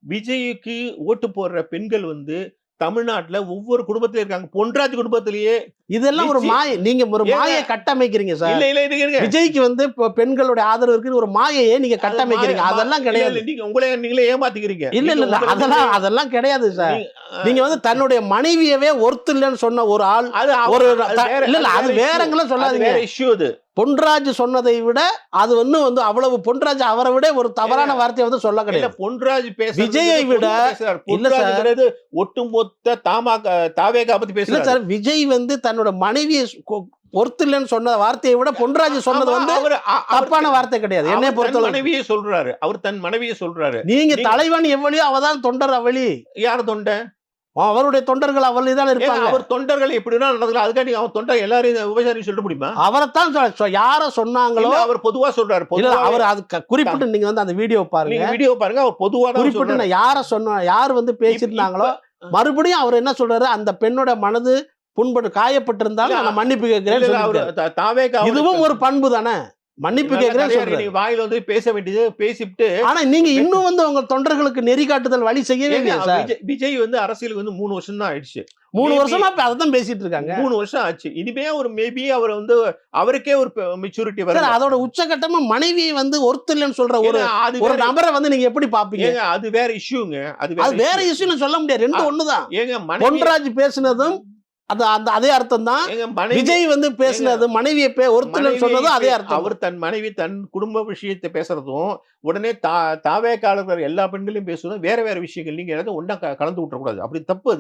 விஜய்க்கு ஓட்டு போடுற பெண்கள் வந்து தமிழ்நாட்டுல ஒவ்வொரு குடும்பத்திலும் இருக்காங்க. பொன்ராஜ் குடும்பத்திலேயே இதெல்லாம் ஒரு மாயை. நீங்க ஒரு மாயை கட்டமைக்கிறீங்க சார். இல்ல இல்ல இருங்க. விஜய்க்கு வந்து பெண்களுடைய ஆதரவு இருக்குன்னு ஒரு மாயையே நீங்க கட்டமைக்கிறீங்க. அதெல்லாம் கிடையாது. நீங்க நீங்களே ஏமாத்திக்கிறீங்க. இல்ல அதெல்லாம் கிடையாது சார். நீங்க வந்து தன்னுடைய மனைவியவே ஒர்த் இல்லைன்னு சொன்ன ஒரு ஆள் அது வேறங்களும் சொல்லாதீங்க. வேற இஷ்யூ அது. பொன்ராஜ் சொன்னதை விட அது வந்து அவ்வளவு பொன்ராஜ் அவரை விட ஒரு தவறான வார்த்தையை வந்து சொல்ல கிடையாது. பொன்ராஜ் விஜயை விட இல்ல சார், ஒட்டுமொத்த தாவேகா பத்தி பேசல சார். விஜய் வந்து தன்னோட மனைவியை பொறுத்து இல்லைன்னு சொன்ன வார்த்தையை விட பொன்ராஜ் சொன்னது வந்து தப்பான வார்த்தை கிடையாது. என்னை பொறுத்தவரை மனைவியை சொல்றாரு. அவர் தன் மனைவியை சொல்றாரு. நீங்க தலைவன் எவ்வளியோ அவதான் தொண்டர் அவளி. யார் தொண்டை? அவருடைய தொண்டர்கள் அவள்தான் இருப்பாங்க. அவர் தொண்டர்கள் எப்படின்னா நடக்கலாம். அதுக்காண்டி அவன் தொண்டர் எல்லாரையும் உபசாரி சொல்ல முடியுமா? அவரைத்தான் யார சொன்னாங்களோ அவர் பொதுவா சொல்றாரு. அவர் அது குறிப்பிட்டு நீங்க வந்து அந்த வீடியோ பாருங்க. அவர் பொதுவா குறிப்பிட்டு யார் வந்து பேசியிருந்தாங்களோ மறுபடியும் அவர் என்ன சொல்றாரு, அந்த பெண்ணோட மனது புண்பட்டு காயப்பட்டிருந்தாலும் நான் மன்னிப்பு கேட்கிறேன். இதுவும் ஒரு பண்பு தானே. மன்னிப்பு கேட்கிறேன் வாயில வந்து பேச வேண்டியது பேசிட்டு. ஆனா நீங்க இன்னும் வந்து உங்க தொண்டர்களுக்கு நெறி காட்டுதல் வழி செய்யவே இல்லையா? விஜய் வந்து அரசியலுக்கு வந்து 3 வருஷம் தான் ஆயிடுச்சு. 3 வருஷமா அதான் பேசிட்டு இருக்காங்க. 3 வருஷம் ஆச்சு. இனிமே ஒரு மேபி அவர் வந்து அவருக்கே ஒரு மெச்சூரிட்டி வரும். அதோட உச்சகட்டமா மனைவியை வந்து ஒருத்தர் இல்லைன்னு சொல்ற ஒரு நபரை வந்து நீங்க எப்படி பாப்பீங்க? அது வேற இஷ்யூங்க. அது வேற இஷ்யூன்னு சொல்ல முடியாது. ரெண்டு ஒண்ணுதான். பொன்ராஜ் பேசினதும் அதே அர்த்தம் தான். விஜய் வந்து பேசினது மனைவியை ஒருத்தர் சொன்னதும் அதே அர்த்தம். அவர் தன் மனைவி தன் குடும்ப விஷயத்தை பேசுறதும் உடனே தாவேக்காரர்கள் எல்லா பெண்களையும் பேசுறதும் வேற வேற விஷயங்கள். நீங்க ஒன்னா கலந்து விட்டுறக்கூடாது. அப்படி தப்பு.